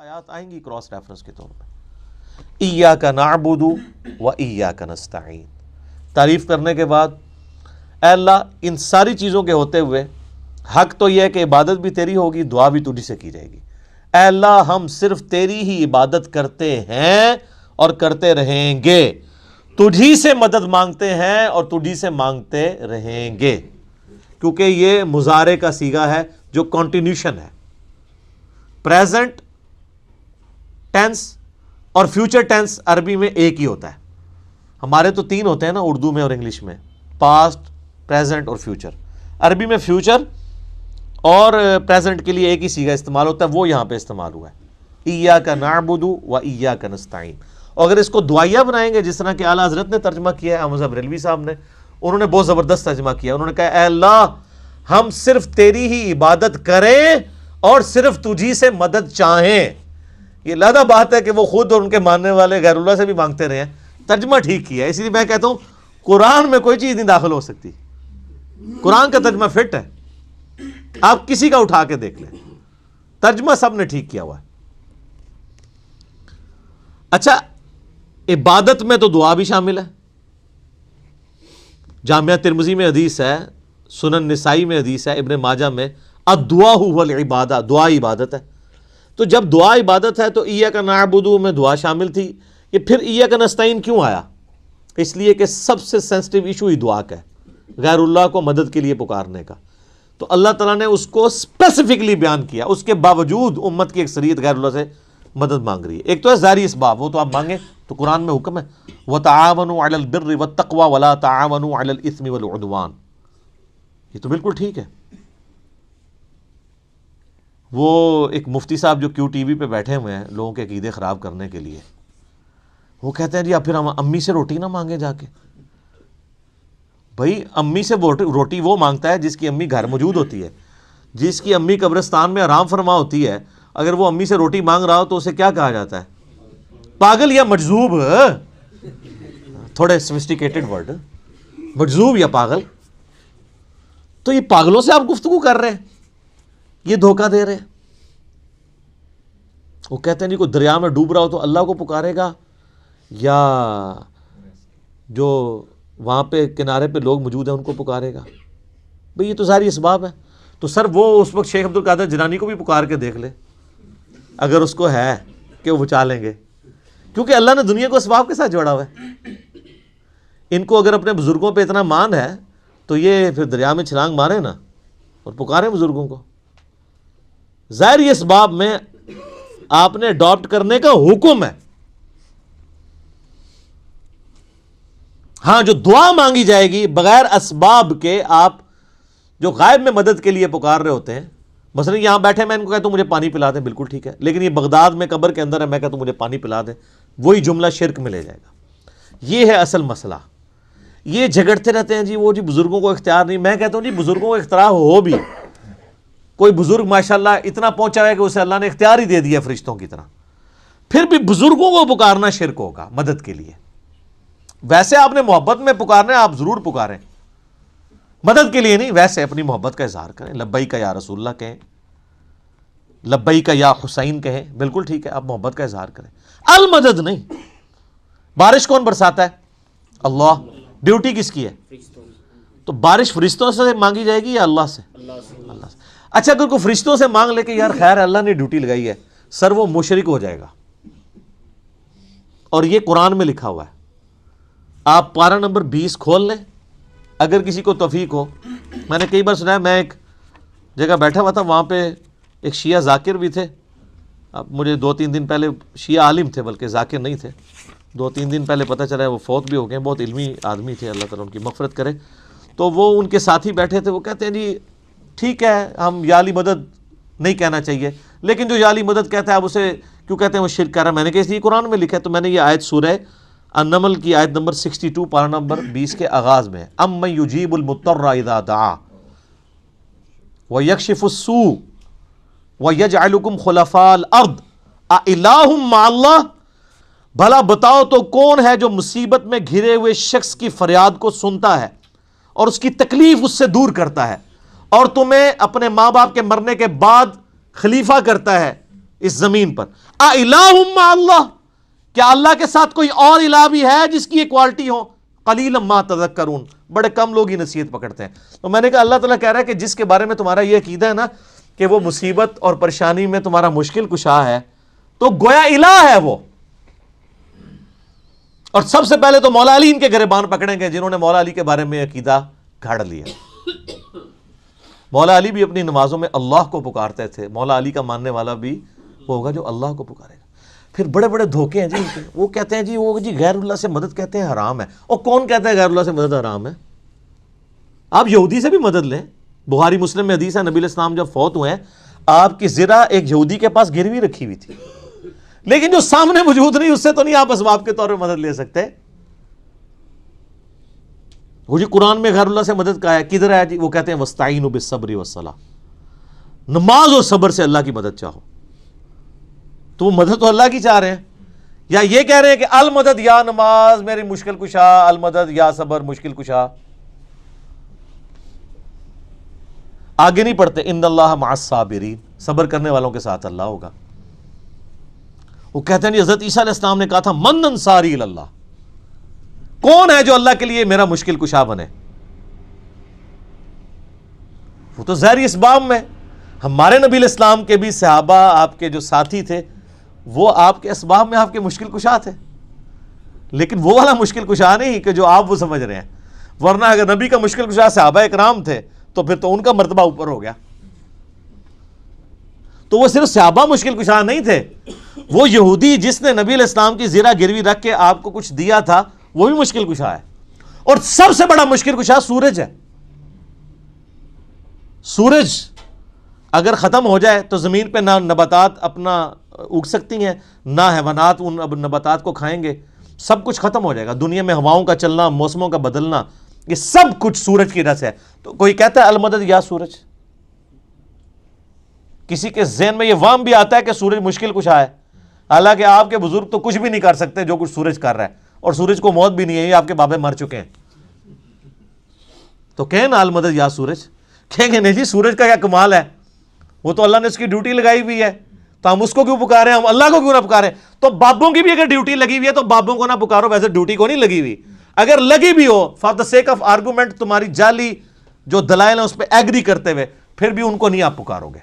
آیات آئیں گی کراس ریفرنس کے طور پہ. ایاک نعبد و ایاک نستعین. تعریف کرنے کے بعد اے اللہ ان ساری چیزوں کے ہوتے ہوئے حق تو یہ ہے کہ عبادت بھی تیری ہوگی، دعا بھی تجھی سے کی جائے گی. اے اللہ ہم صرف تیری ہی عبادت کرتے ہیں اور کرتے رہیں گے، تجھی سے مدد مانگتے ہیں اور تجھی سے مانگتے رہیں گے. کیونکہ یہ مضارع کا صیغہ ہے جو کنٹینیوشن ہے. پریزنٹ ٹینس اور فیوچر ٹینس عربی میں ایک ہی ہوتا ہے. ہمارے تو تین ہوتے ہیں نا اردو میں اور انگلش میں، پاسٹ، پریزنٹ اور فیوچر. عربی میں فیوچر اور پریزنٹ کے لیے ایک ہی صیغہ استعمال ہوتا ہے، وہ یہاں پہ استعمال ہوا ہے. ایاک نعبد و ایاک نستعین. اور اگر اس کو دعائیہ بنائیں گے جس طرح کہ اعلیٰ حضرت نے ترجمہ کیا ہے، احمد بریلوی صاحب نے، انہوں نے بہت زبردست ترجمہ کیا. انہوں نے کہا اے اللہ ہم صرف تیری ہی عبادت کریں اور صرف تجھی سے مدد چاہیں. یہ علیحدہ بات ہے کہ وہ خود اور ان کے ماننے والے غیر اللہ سے بھی مانگتے رہے ہیں. ترجمہ ٹھیک کیا ہے. اسی لیے میں کہتا ہوں قرآن میں کوئی چیز نہیں داخل ہو سکتی. قرآن کا ترجمہ فٹ ہے، آپ کسی کا اٹھا کے دیکھ لیں، ترجمہ سب نے ٹھیک کیا ہوا ہے. اچھا، عبادت میں تو دعا بھی شامل ہے. جامعہ ترمذی میں حدیث ہے، سنن نسائی میں حدیث ہے، ابن ماجہ میں الدعاء هو العبادہ، دعا عبادت ہے. تو جب دعا عبادت ہے تو ایاک نعبد میں دعا شامل تھی. یہ پھر ایاک نستعین کیوں آیا؟ اس لیے کہ سب سے سینسٹیو ایشو ہی دعا کا ہے، غیر اللہ کو مدد کے لیے پکارنے کا. تو اللہ تعالیٰ نے اس کو اسپیسیفکلی بیان کیا. اس کے باوجود امت کی اکثریت غیر اللہ سے مدد مانگ رہی ہے. ایک تو ہے ظاہری اسباب، وہ تو آپ مانگیں، تو قرآن میں حکم ہے وَتَعَاوَنُوا عَلَى الْبِرِّ وَالتَّقْوَى وَلَا تَعَاوَنُوا عَلَى الْإِثْمِ وَالْعُدْوَانِ. یہ تو بالکل ٹھیک ہے. وہ ایک مفتی صاحب جو کیو ٹی وی پہ بیٹھے ہوئے ہیں لوگوں کے عقیدے خراب کرنے کے لیے، وہ کہتے ہیں جی اب پھر ہم امی سے روٹی نہ مانگیں جا کے. بھائی امی سے روٹی وہ مانگتا ہے جس کی امی گھر موجود ہوتی ہے، جس کی امی قبرستان میں آرام فرما ہوتی ہے. اگر وہ امی سے روٹی مانگ رہا ہو تو اسے کیا کہا جاتا ہے؟ پاگل یا مجذوب. تھوڑے سوفسٹیکیٹڈ ورڈ، مجذوب یا پاگل. تو یہ پاگلوں سے آپ گفتگو کر رہے ہیں، یہ دھوکہ دے رہے ہیں. وہ کہتے ہیں جی کوئی دریا میں ڈوب رہا ہو تو اللہ کو پکارے گا، یا جو وہاں پہ کنارے پہ لوگ موجود ہیں ان کو پکارے گا. بھئی یہ تو ساری اسباب ہیں. تو سر وہ اس وقت شیخ عبدالقادر جیلانی کو بھی پکار کے دیکھ لے اگر اس کو ہے کہ وہ بچا لیں گے، کیونکہ اللہ نے دنیا کو اسباب کے ساتھ جوڑا ہوا ہے. ان کو اگر اپنے بزرگوں پہ اتنا مان ہے تو یہ پھر دریا میں چھلانگ مارے نا اور پکارے بزرگوں کو. ظاہری اسباب میں آپ نے اڈاپٹ کرنے کا حکم ہے. ہاں جو دعا مانگی جائے گی بغیر اسباب کے، آپ جو غائب میں مدد کے لیے پکار رہے ہوتے ہیں، مثلا یہاں بیٹھے میں ان کو کہتا ہوں مجھے پانی پلا دیں، بالکل ٹھیک ہے. لیکن یہ بغداد میں قبر کے اندر ہے، میں کہتا ہوں مجھے پانی پلا دیں، وہی جملہ شرک میں لے جائے گا. یہ ہے اصل مسئلہ. یہ جھگڑتے رہتے ہیں جی وہ جی بزرگوں کو اختیار نہیں. میں کہتا ہوں جی بزرگوں کو اختیار ہو بھی، کوئی بزرگ ماشاءاللہ اتنا پہنچا ہے کہ اسے اللہ نے اختیار ہی دے دیا فرشتوں کی طرح، پھر بھی بزرگوں کو پکارنا شرک ہوگا مدد کے لیے. ویسے آپ نے محبت میں پکارنا ہے، آپ ضرور پکاریں، مدد کے لیے نہیں، ویسے اپنی محبت کا اظہار کریں. لبیک یا رسول اللہ کہیں، لبیک یا حسین کہیں، بالکل ٹھیک ہے، آپ محبت کا اظہار کریں. المدد نہیں. بارش کون برساتا ہے؟ اللہ. ڈیوٹی کس کی ہے؟ تو بارش فرشتوں سے مانگی جائے گی یا اللہ سے؟ اللہ سے. اچھا اگر کوئی فرشتوں سے مانگ لے کہ یار خیر اللہ نے ڈیوٹی لگائی ہے، سر وہ مشرک ہو جائے گا. اور یہ قرآن میں لکھا ہوا ہے. آپ پارہ نمبر 20 کھول لیں اگر کسی کو توفیق ہو. میں نے کئی بار سنا ہے، میں ایک جگہ بیٹھا ہوا تھا، وہاں پہ ایک شیعہ ذاکر بھی تھے. اب مجھے 2-3 دن پہلے، شیعہ عالم تھے بلکہ ذاکر نہیں تھے، 2-3 دن پہلے پتہ چلا ہے وہ فوت بھی ہو گئے. بہت علمی آدمی تھے، اللہ تعالیٰ ان کی مغفرت کرے. تو وہ ان کے ساتھی بیٹھے تھے، وہ کہتے ہیں جی ٹھیک ہے ہم یا علی مدد نہیں کہنا چاہیے، لیکن جو یا علی مدد کہتا ہے آپ اسے کیوں کہتے ہیں وہ شرک کر رہا ہے. میں نے کہا اس لیے قرآن میں لکھا ہے. تو میں نے یہ آیت سورہ النمل کی آیت نمبر 62 پارہ نمبر 20 کے آغاز میں، امن یجیب المضطر اذا دعا ویکشف السوء ویجعلکم خلفاء الارض االہ مع اللہ. بھلا بتاؤ تو کون ہے جو مصیبت میں گھرے ہوئے شخص کی فریاد کو سنتا ہے اور اس کی تکلیف اس سے دور کرتا ہے، اور تمہیں اپنے ماں باپ کے مرنے کے بعد خلیفہ کرتا ہے. اس زمین پر. اِلَٰهٌ مَّعَ اللَّهِ، کیا اللہ کے ساتھ کوئی اور الہ بھی ہے جس کی یہ کوالٹی ہو؟ قلیلا ما تذکرون، بڑے کم لوگ ہی نصیحت پکڑتے ہیں. تو میں نے کہا اللہ تعالیٰ کہہ رہا ہے کہ جس کے بارے میں تمہارا یہ عقیدہ ہے نا کہ وہ مصیبت اور پریشانی میں تمہارا مشکل کشا ہے، تو گویا الہ ہے وہ. اور سب سے پہلے تو مولا علی ان کے گریبان پکڑیں گے جنہوں نے مولا علی کے بارے میں عقیدہ گھڑ لیا. مولا علی بھی اپنی نمازوں میں اللہ کو پکارتے تھے. مولا علی کا ماننے والا بھی وہ ہوگا جو اللہ کو پکارے گا. پھر بڑے بڑے دھوکے ہیں جی ان کے. وہ کہتے ہیں جی غیر اللہ سے مدد کہتے ہیں حرام ہے. اور کون کہتا ہے غیر اللہ سے مدد حرام ہے؟ آپ یہودی سے بھی مدد لیں. بخاری مسلم میں حدیث ہے نبی علیہ السلام جب فوت ہوئے ہیں آپ کی زرہ ایک یہودی کے پاس گروی رکھی ہوئی تھی، لیکن جو سامنے موجود نہیں اس سے تو نہیں آپ اسباب کے طور پہ مدد لے سکتے. وہ جی قرآن میں غیر اللہ سے مدد کا ہے، کدھر ہے جی؟ وہ کہتے ہیں وَاسْتَعِینُوا بِالصَّبْرِ وَالصَّلَاةِ، نماز اور صبر سے اللہ کی مدد چاہو. تو وہ مدد تو اللہ کی چاہ رہے ہیں، یا یہ کہہ رہے ہیں کہ المدد یا نماز میری مشکل کشا، المدد یا صبر مشکل کشا. آگے نہیں پڑھتے ان اللہ مع الصابرین، صبر کرنے والوں کے ساتھ اللہ ہوگا. وہ کہتے ہیں حضرت عیسیٰ علیہ السلام نے کہا تھا من انصاری اللہ، کون ہے جو اللہ کے لیے میرا مشکل کشا بنے؟ وہ تو ظاہری اسباب میں. ہمارے نبی علیہ السلام کے بھی صحابہ آپ کے جو ساتھی تھے وہ آپ کے اسباب میں آپ کے مشکل کشا تھے، لیکن وہ والا مشکل کشا نہیں کہ جو آپ وہ سمجھ رہے ہیں. ورنہ اگر نبی کا مشکل کشا صحابہ اکرام تھے تو پھر تو ان کا مرتبہ اوپر ہو گیا. تو وہ صرف صحابہ مشکل کشا نہیں تھے، وہ یہودی جس نے نبی علیہ السلام کی زرہ گروی رکھ کے آپ کو کچھ دیا تھا وہ بھی مشکل کشا ہے. اور سب سے بڑا مشکل کشا سورج ہے. سورج اگر ختم ہو جائے تو زمین پہ نہ نباتات اپنا اگ سکتی ہیں، نہ حیوانات ان نباتات کو کھائیں گے. سب کچھ ختم ہو جائے گا. دنیا میں ہواؤں کا چلنا، موسموں کا بدلنا، یہ سب کچھ سورج کی وجہ سے ہے. تو کوئی کہتا ہے المدد یا سورج، کسی کے ذہن میں یہ وہم بھی آتا ہے کہ سورج مشکل کشا ہے، حالانکہ آپ کے بزرگ تو کچھ بھی نہیں کر سکتے جو کچھ سورج کر رہا ہے، اور سورج کو موت بھی نہیں ہے، یہ آپ کے بابے مر چکے ہیں. تو کہیں نا المدد یا سورج، کہیں گے نہیں جی سورج کا کیا کمال ہے، وہ تو اللہ نے اس کی ڈیوٹی لگائی ہوئی ہے، تو ہم اس کو کیوں پکارے، ہم اللہ کو کیوں نہ پکارے؟ تو بابوں کی بھی اگر ڈیوٹی لگی ہوئی ہے تو بابوں کو نہ پکارو. ویسے ڈیوٹی کو نہیں لگی ہوئی، اگر لگی بھی ہو for the sake of argument, تمہاری جعلی جو دلائل ہیں اس پہ ایگری کرتے ہوئے، پھر بھی ان کو نہیں آپ پکارو گے.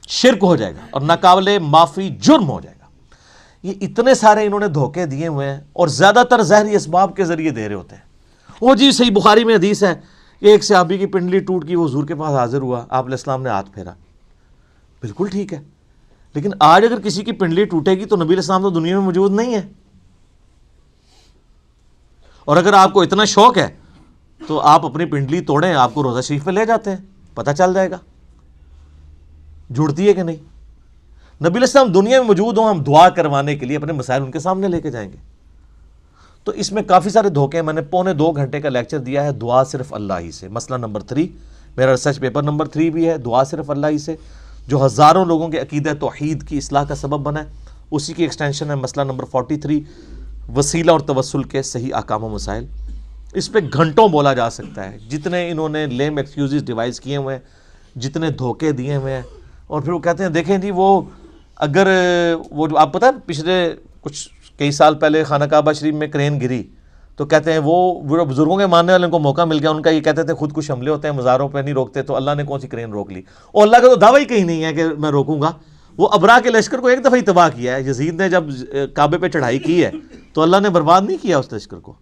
شرک ہو جائے گا اور ناقابل معافی جرم ہو جائے گا. یہ اتنے سارے انہوں نے دھوکے دیے ہوئے ہیں، اور زیادہ تر ظاہری اسباب کے ذریعے دے رہے ہوتے ہیں. وہ جی صحیح بخاری میں حدیث ہے، ایک صحابی کی پنڈلی ٹوٹ گئی، وہ حضور کے پاس حاضر ہوا، آپ علیہ السلام نے ہاتھ پھیرا. بالکل ٹھیک ہے، لیکن آج اگر کسی کی پنڈلی ٹوٹے گی تو نبی علیہ السلام تو دنیا میں موجود نہیں ہے. اور اگر آپ کو اتنا شوق ہے تو آپ اپنی پنڈلی توڑیں، آپ کو روضہ شریف پہ لے جاتے ہیں، پتہ چل جائے گا جڑتی ہے کہ نہیں. نبی علیہ السلام دنیا میں موجود ہوں، ہم دعا کروانے کے لیے اپنے مسائل ان کے سامنے لے کے جائیں گے. تو اس میں کافی سارے دھوکے. میں نے 2.25 گھنٹے کا لیکچر دیا ہے دعا صرف اللہ ہی سے. مسئلہ نمبر 3 میرا ریسرچ پیپر نمبر 3 بھی ہے، دعا صرف اللہ ہی سے، جو ہزاروں لوگوں کے عقیدہ توحید کی اصلاح کا سبب بنا ہے. اسی کی ایکسٹینشن ہے مسئلہ نمبر 43 وسیلہ اور توسل کے صحیح احکام و مسائل. اس پہ گھنٹوں بولا جا سکتا ہے، جتنے انہوں نے لیم ایکسکیوزز ڈیوائز کیے ہوئے ہیں، جتنے دھوکے دیے ہوئے ہیں. اور پھر وہ کہتے ہیں دیکھیں جی وہ اگر وہ جو آپ پتہ ہے پچھلے کئی سال پہلے خانہ کعبہ شریف میں کرین گری، تو کہتے ہیں وہ بزرگوں کے ماننے والوں کو موقع مل گیا، ان کا یہ کہتے تھے خود کچھ حملے ہوتے ہیں مزاروں پہ نہیں روکتے، تو اللہ نے کون سی کرین روک لی؟ اور اللہ کا تو دعویٰ ہی کہیں نہیں ہے کہ میں روکوں گا. وہ ابرا کے لشکر کو ایک دفعہ ہی تباہ کیا ہے. یزید نے جب کعبے پہ چڑھائی کی ہے تو اللہ نے برباد نہیں کیا اس لشکر کو.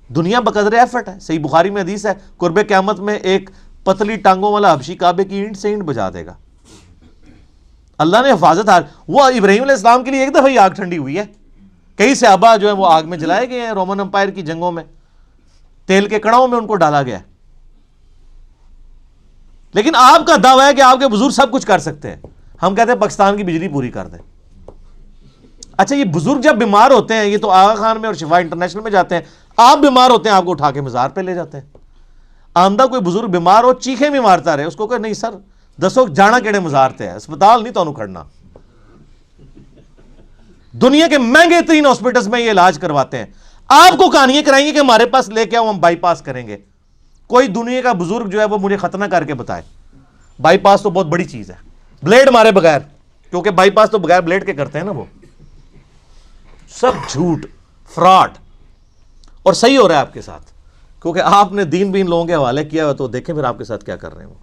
دنیا بقدر ایفرٹ ہے. صحیح بخاری میں حدیث ہے قرب قیامت میں ایک پتلی ٹانگوں والا حبشی کعبے کی اینٹ سے اینٹ بجا دے گا. اللہ نے حفاظت وہ ابراہیم علیہ السلام کے لیے ایک دفعہ ہی آگ ٹھنڈی ہوئی ہے. کئی صحابہ جو ہیں وہ آگ میں جلائے گئے ہیں رومن امپائر کی جنگوں میں، تیل کے کڑاؤں میں ان کو ڈالا گیا. لیکن آپ کا دعویٰ ہے کہ آپ کے بزرگ سب کچھ کر سکتے ہیں. ہم کہتے ہیں پاکستان کی بجلی پوری کر دیں. اچھا یہ بزرگ جب بیمار ہوتے ہیں، یہ تو آغا خان میں اور شفا انٹرنیشنل میں جاتے ہیں، آپ بیمار ہوتے ہیں آپ کو اٹھا کے مزار پہ لے جاتے ہیں. آمدہ کوئی بزرگ بیمار ہو چیخیں بھی مارتا رہے، اس کو کہ نہیں سر دسو جانا کیڑے مزار تے ہے، اسپتال نہیں تو کھڑنا. دنیا کے مہنگے ترین ہاسپٹلز میں یہ علاج کرواتے ہیں. آپ کو کہانیاں کرائیں گے کہ ہمارے پاس لے کے آؤ ہم بائی پاس کریں گے. کوئی دنیا کا بزرگ جو ہے وہ مجھے ختنہ کر کے بتائے. بائی پاس تو بہت بڑی چیز ہے. بلیڈ مارے بغیر، کیونکہ بائی پاس تو بغیر بلیڈ کے کرتے ہیں نا وہ، سب جھوٹ، فراڈ، اور صحیح ہو رہا ہے آپ کے ساتھ، کیونکہ آپ نے دین بین لوگوں کے حوالے کیا ہوا، تو دیکھیں پھر آپ کے ساتھ کیا کر رہے ہیں وہ۔